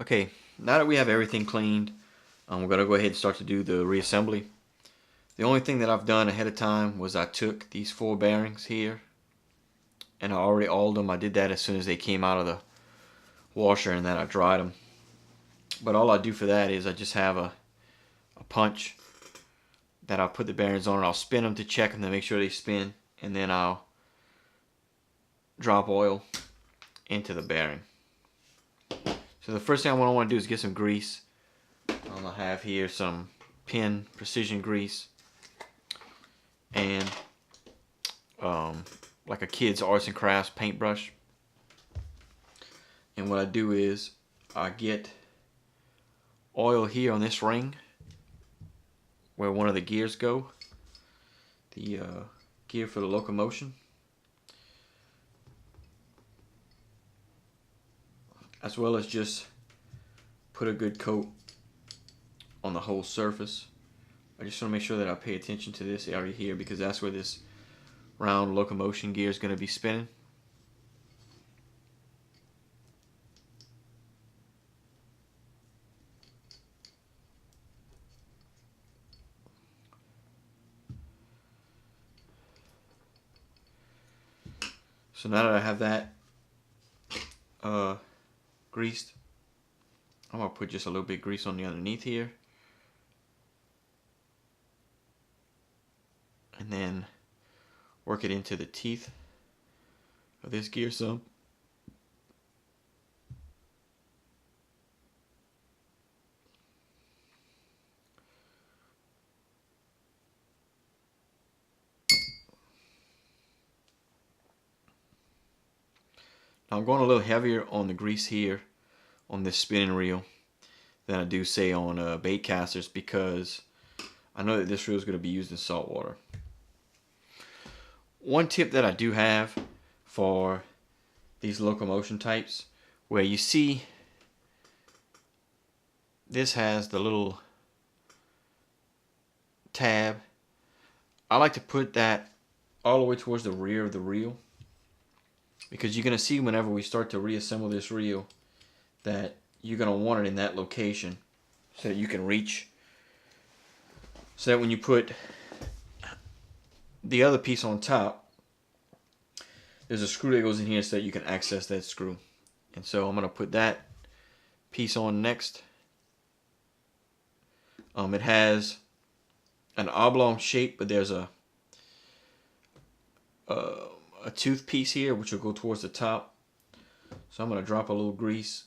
Okay, now that we have everything cleaned, we're going to go ahead and start to do the reassembly. The only thing that I've done ahead of time was I took these 4 bearings here and I already oiled them. I did that as soon as they came out of the washer, and then I dried them. But all I do for that is I just have a punch that I'll put the bearings on, and I'll spin them to check them to make sure they spin, and then I'll drop oil into the bearing. So the first thing I want to do is get some grease. I have here some Penn precision grease and like a kid's arts and crafts paintbrush. And what I do is I get oil here on this ring where one of the gears go, the gear for the locomotion, as well as just put a good coat on the whole surface. I just want to make sure that I pay attention to this area here because that's where this round locomotion gear is going to be spinning. So now that I have that greased, I'm going to put just a little bit of grease on the underneath here. And then work it into the teeth of this gear some. Now I'm going a little heavier on the grease here on this spinning reel than I do say on bait casters because I know that this reel is going to be used in salt water. One tip that I do have for these locomotion types, where you see this has the little tab, I like to put that all the way towards the rear of the reel, because you're going to see whenever we start to reassemble this reel that you're going to want it in that location so that you can reach, so that when you put the other piece on top, there's a screw that goes in here so that you can access that screw. And so I'm going to put that piece on next. It has an oblong shape, but there's a tooth piece here which will go towards the top. So I'm going to drop a little grease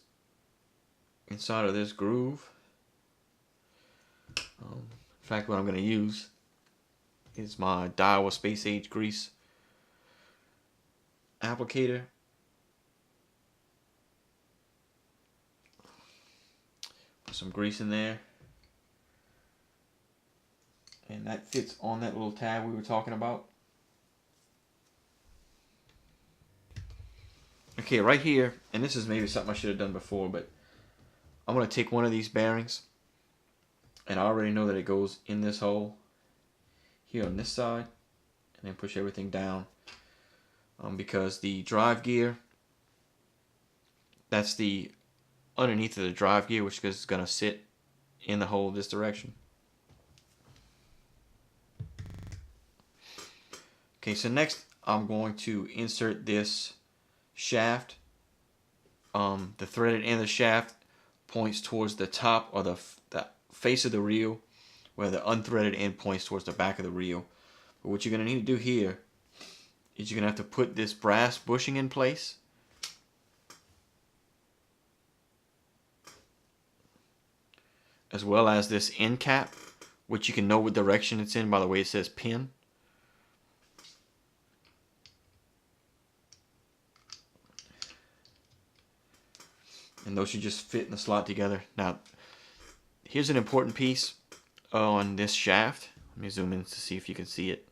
inside of this groove. In fact, what I'm going to use is my Daiwa Space Age grease applicator. Put some grease in there. And that fits on that little tab we were talking about. Okay, right here, and this is maybe something I should have done before, but I'm going to take one of these bearings, and I already know that it goes in this hole here on this side, and then push everything down, because the drive gear, that's the underneath of the drive gear, which is going to sit in the hole this direction. Okay, so next I'm going to insert this shaft. The threaded end of the shaft points towards the top or the face of the reel, where the unthreaded end points towards the back of the reel. But what you're going to need to do here is you're going to have to put this brass bushing in place. As well as this end cap, which you can know what direction it's in by the way it says Penn. And those should just fit in the slot together. Now, here's an important piece on this shaft. Let me zoom in to see if you can see it.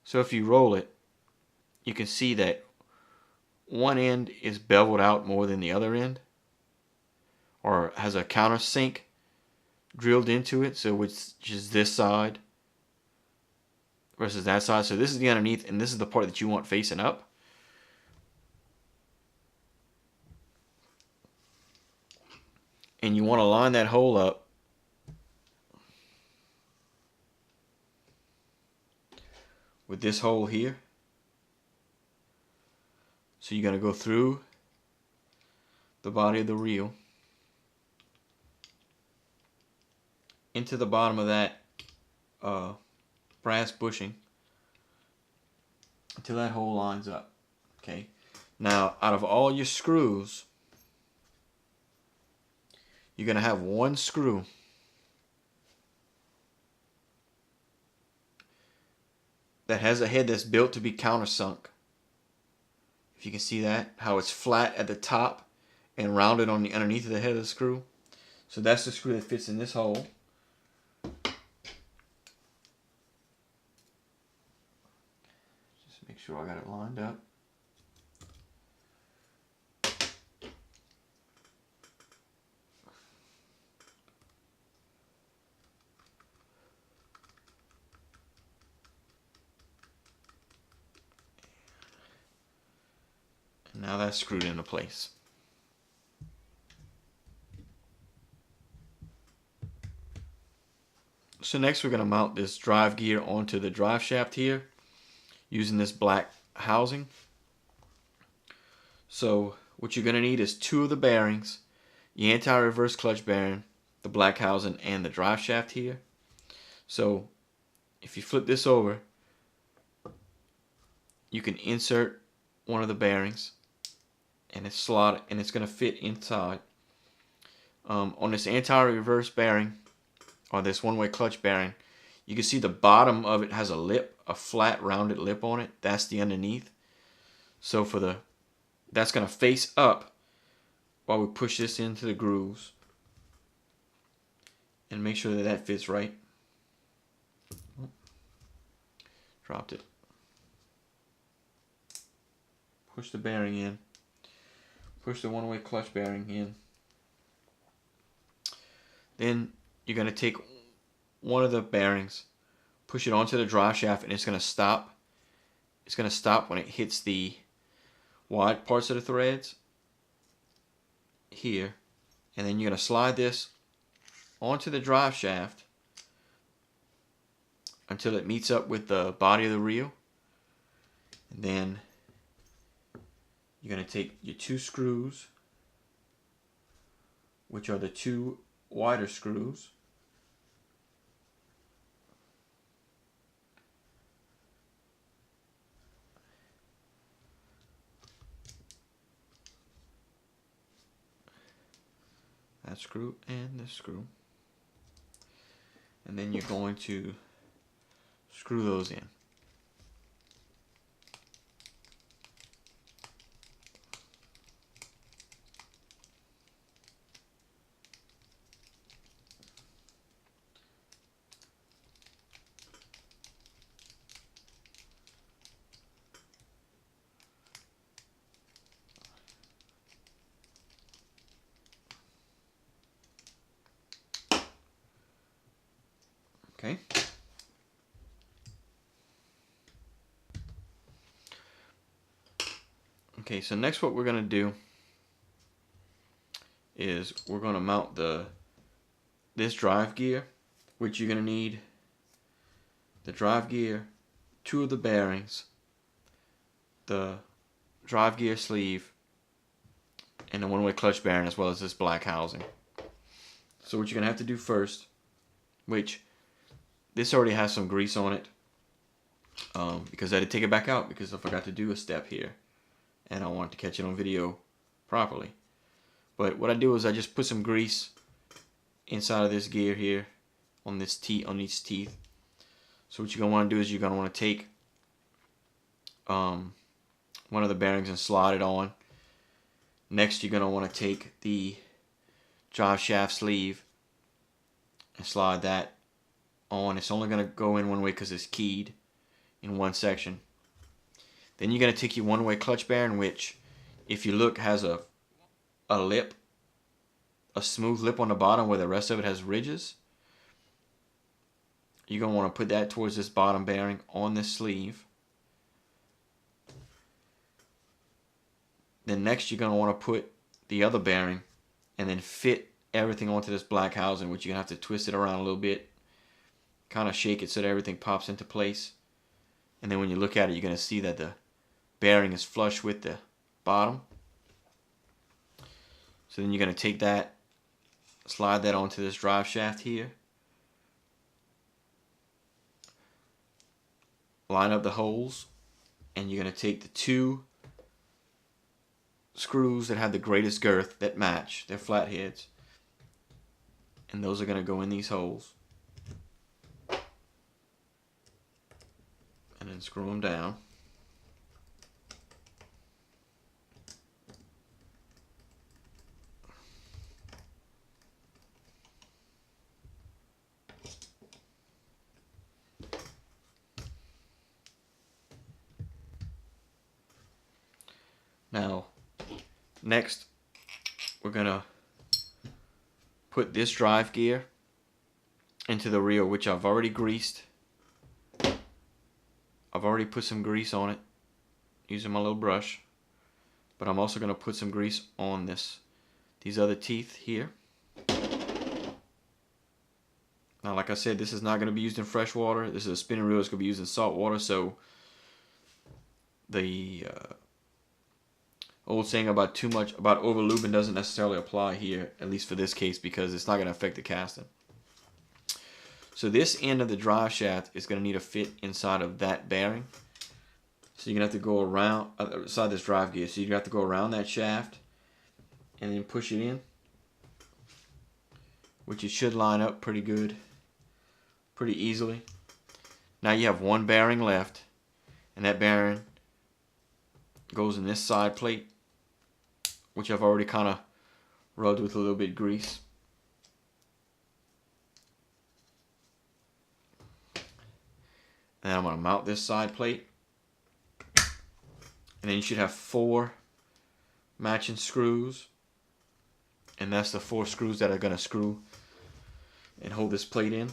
So if you roll it, you can see that one end is beveled out more than the other end, or has a countersink drilled into it, so which is this side. versus that side. So this is the underneath, and this is the part that you want facing up. And you want to line that hole up with this hole here. So you're going to go through the body of the reel into the bottom of that brass bushing until that hole lines up. Okay. Now, out of all your screws, you're going to have one screw that has a head that's built to be countersunk. If you can see that, how it's flat at the top and rounded on the underneath of the head of the screw. So that's the screw that fits in this hole. Just make sure I got it lined up. And now that's screwed into place. So next we're going to mount this drive gear onto the drive shaft here using this black housing. So what you're going to need is 2 of the bearings, the anti-reverse clutch bearing, the black housing, and the drive shaft here. So if you flip this over, you can insert one of the bearings and it's slotted and it's going to fit inside. On this anti-reverse bearing, or this one-way clutch bearing, you can see the bottom of it has a lip, a flat rounded lip on it. That's the underneath. So that's going to face up while we push this into the grooves and make sure that that fits right. Dropped it. Push the bearing in. Push the one-way clutch bearing in. Then you're going to take one of the bearings, push it onto the drive shaft, and it's going to stop. It's going to stop when it hits the wide parts of the threads here. And then you're going to slide this onto the drive shaft until it meets up with the body of the reel. And then you're going to take your 2 screws, which are the 2 wider screws, that screw and this screw, and then you're going to screw those in. Okay. Okay, so next what we're going to do is we're going to mount this drive gear, which you're going to need the drive gear, 2 of the bearings, the drive gear sleeve, and the one-way clutch bearing, as well as this black housing. So what you're going to have to do first, which this already has some grease on it, because I had to take it back out because I forgot to do a step here and I wanted to catch it on video properly. But what I do is I just put some grease inside of this gear here on this on these teeth. So what you're going to want to do is you're going to want to take one of the bearings and slide it on. Next you're going to want to take the drive shaft sleeve and slide that on. It's only going to go in one way because it's keyed in one section. Then you're going to take your one-way clutch bearing, which, if you look, has a lip, a smooth lip on the bottom where the rest of it has ridges. You're going to want to put that towards this bottom bearing on this sleeve. Then next you're going to want to put the other bearing and then fit everything onto this black housing, which you're going to have to twist it around a little bit. Kind of shake it so that everything pops into place. And then when you look at it, you're going to see that the bearing is flush with the bottom. So then you're going to take that, slide that onto this drive shaft here. Line up the holes, and you're going to take the two screws that have the greatest girth that match. They're flatheads. And those are going to go in these holes. And then screw them down. Now, next, we're going to put this drive gear into the reel, which I've already greased. I've already put some grease on it using my little brush. But I'm also going to put some grease on these other teeth here. Now, like I said, this is not going to be used in fresh water. This is a spinning reel. It's going to be used in salt water. So the old saying about over lubing doesn't necessarily apply here, at least for this case, because it's not going to affect the casting. So this end of the drive shaft is going to need to fit inside of that bearing. So you're going to have to go around inside this drive gear. So you're going to have to go around that shaft and then push it in, which it should line up pretty good, pretty easily. Now you have one bearing left, and that bearing goes in this side plate, which I've already kind of rubbed with a little bit of grease. And then I'm going to mount this side plate. And then you should have 4 matching screws. And that's the 4 screws that are going to screw and hold this plate in.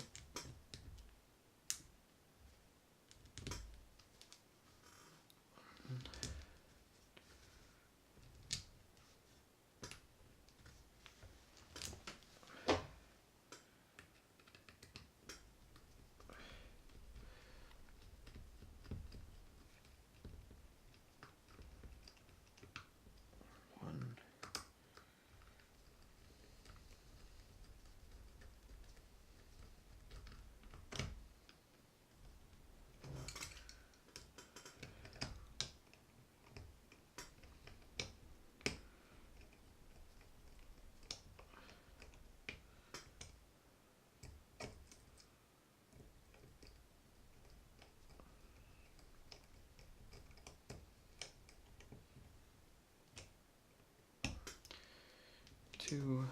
Two,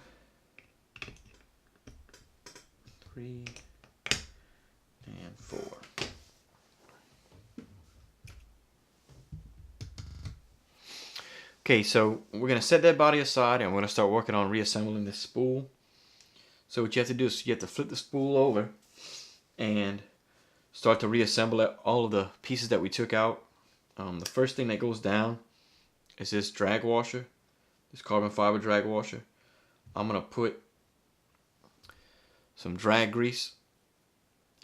3, and 4. Okay, so we're going to set that body aside and we're going to start working on reassembling this spool. So what you have to do is you have to flip the spool over and start to reassemble all of the pieces that we took out. The first thing that goes down is this drag washer, this carbon fiber drag washer. I'm going to put some drag grease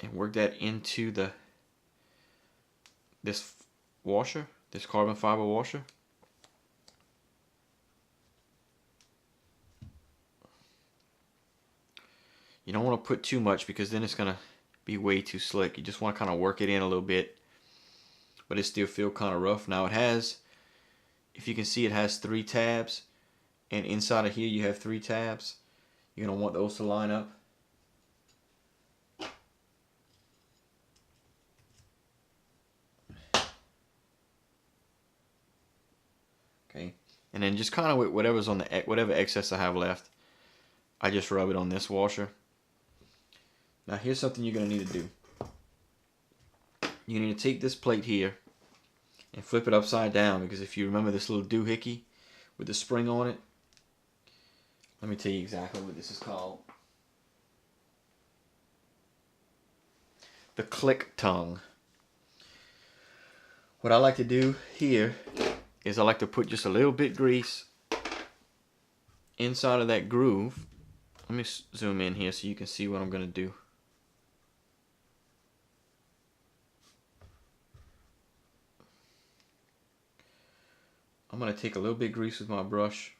and work that into this washer, this carbon fiber washer. You don't want to put too much because then it's going to be way too slick. You just want to kind of work it in a little bit, but it still feels kind of rough. Now it has, if you can see, it has 3 tabs. And inside of here you have 3 tabs. You're going to want those to line up. Okay. And then just kind of with whatever's on whatever excess I have left, I just rub it on this washer. Now here's something you're going to need to do. You need to take this plate here and flip it upside down, because if you remember this little doohickey with the spring on it, let me tell you exactly what this is called. the click tongue. What I like to do here is I like to put just a little bit grease inside of that groove. Let me zoom in here so you can see what I'm going to do. I'm going to take a little bit of grease with my brush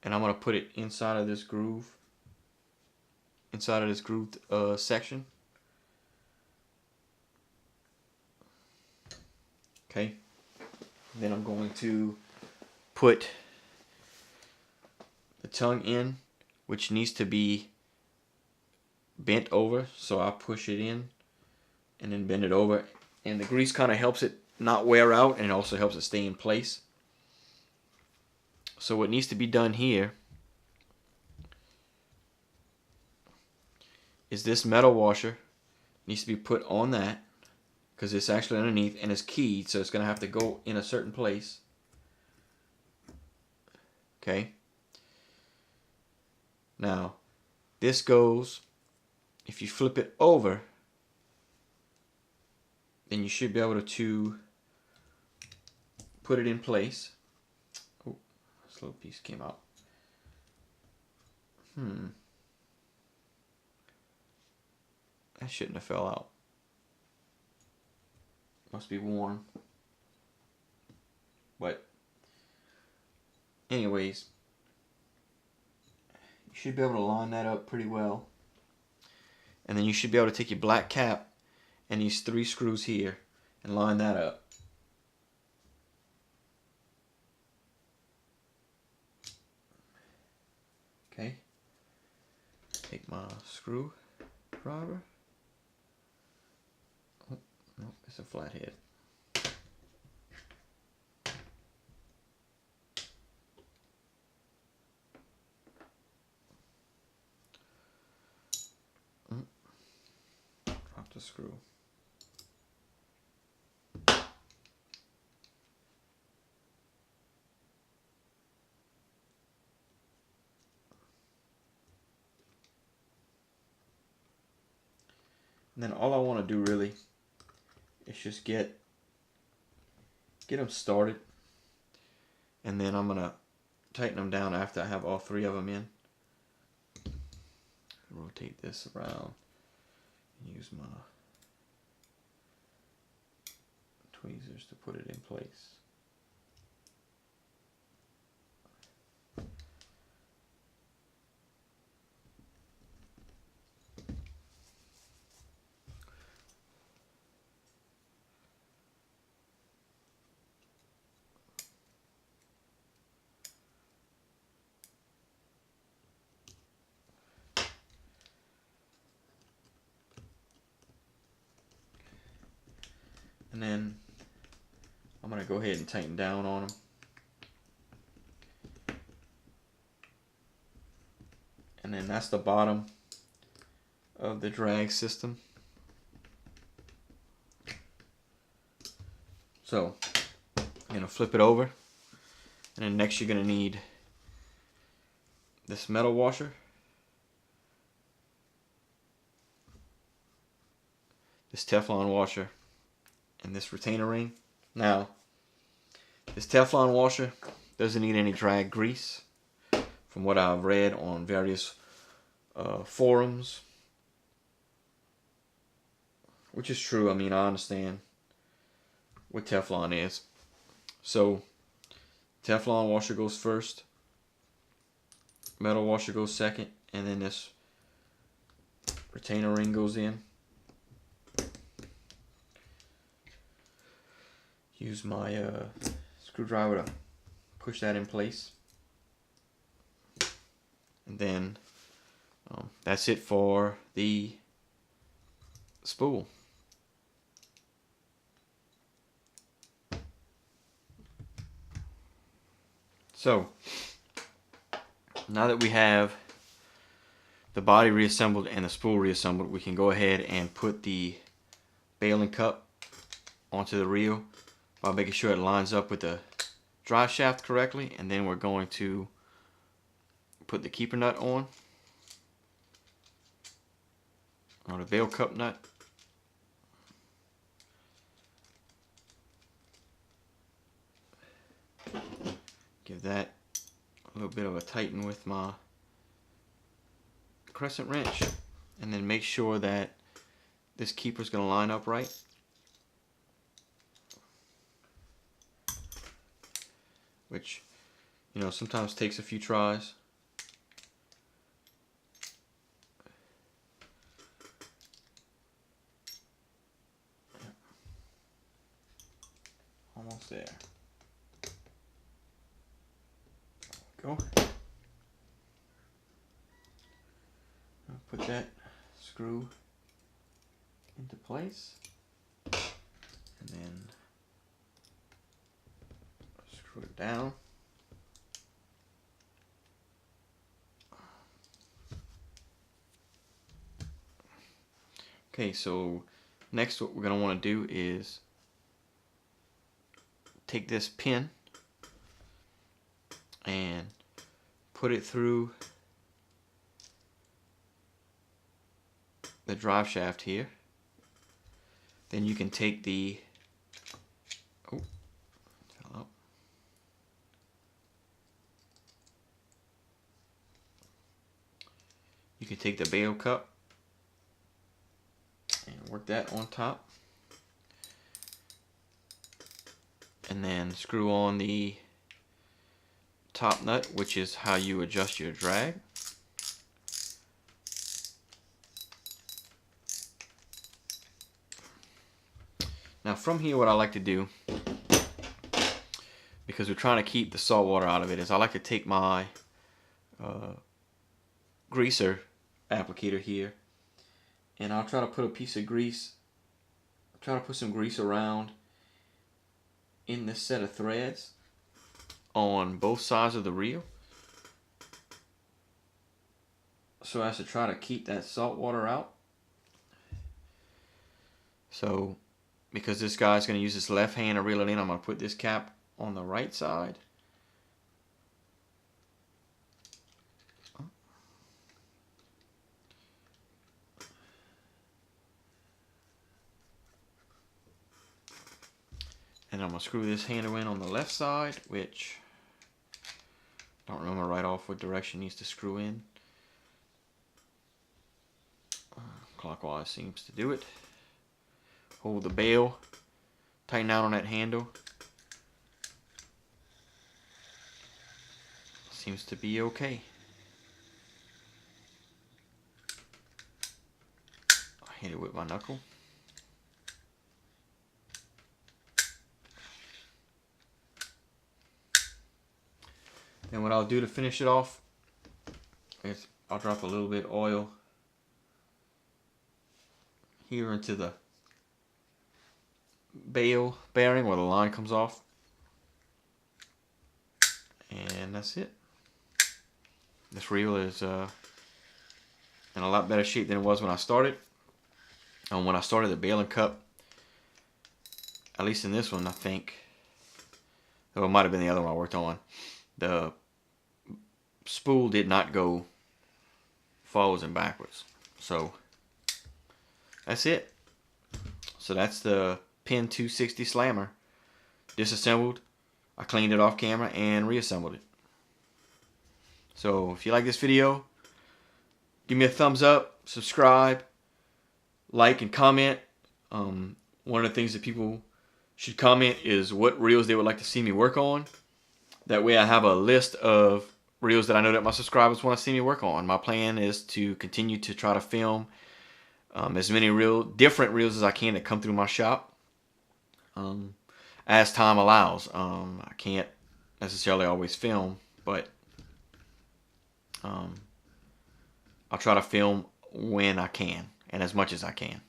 and I'm going to put it inside of this groove. Inside of this grooved section. Okay. Then I'm going to put the tongue in, which needs to be bent over. So I push it in and then bend it over. And the grease kind of helps it not wear out, and it also helps it stay in place. So what needs to be done here is this metal washer needs to be put on that, because it's actually underneath and it's keyed, so it's going to have to go in a certain place. Okay. Now, this goes, if you flip it over, then you should be able to put it in place. Oh, this little piece came out. That shouldn't have fell out. Must be warm. But anyways, you should be able to line that up pretty well. And then you should be able to take your black cap and these 3 screws here and line that up. Okay. Take my screwdriver. Oh, no, it's a flathead. Drop the screw. And then all I want to do really is just get them started, and then I'm gonna tighten them down after I have all 3 of them in. Rotate this around and use my tweezers to put it in place. And then I'm going to go ahead and tighten down on them. And then that's the bottom of the drag system. So I'm going to flip it over. And then next you're going to need this metal washer. This Teflon washer. And this retainer ring. Now, this Teflon washer doesn't need any drag grease, from what I've read on various forums, which is true. I mean, I understand what Teflon is. So, Teflon washer goes first, metal washer goes second, and then this retainer ring goes in. Use my screwdriver to push that in place. And then that's it for the spool. So, now that we have the body reassembled and the spool reassembled, we can go ahead and put the baling cup onto the reel by making sure it lines up with the drive shaft correctly, and then we're going to put the keeper nut on. or the bail cup nut. Give that a little bit of a tighten with my crescent wrench, and then make sure that this keeper is going to line up right. Which, you know, sometimes takes a few tries. Almost there. Go. I'll put that screw into place, and then screw it down. Okay, so next what we're going to want to do is take this pin and put it through the drive shaft here. Then you can take the you can take the bail cup and work that on top, and then screw on the top nut, which is how you adjust your drag. Now from here, what I like to do, because we're trying to keep the salt water out of it, is I like to take my greaser applicator here, and I'll try to put a piece of grease, try to put some grease around in this set of threads on both sides of the reel, so as to try to keep that salt water out. So because this guy's going to use his left hand to reel it in, I'm going to put this cap on the right side. And I'm going to screw this handle in on the left side, which I don't remember right off what direction needs to screw in. Clockwise seems to do it. Hold the bail, tighten down on that handle. Seems to be okay. I hit it with my knuckle. Then what I'll do to finish it off is I'll drop a little bit of oil here into the bail bearing where the line comes off, and that's it. This reel is in a lot better shape than it was when I started. And when I started the baling cup, at least in this one, I think, though it might have been the other one I worked on, the spool did not go forwards and backwards. So that's it. So that's the Penn 260 Slammer, disassembled. I cleaned it off camera and reassembled it. So if you like this video, give me a thumbs up, subscribe, like, and comment. One of the things that people should comment is what reels they would like to see me work on. That way I have a list of reels that I know that my subscribers want to see me work on. My plan is to continue to try to film as many different reels as I can that come through my shop as time allows. I can't necessarily always film, but I'll try to film when I can and as much as I can.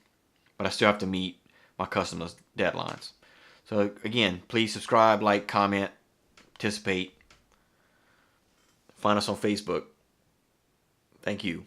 But I still have to meet my customers' deadlines. So again, please subscribe, like, comment, participate. Find us on Facebook. Thank you.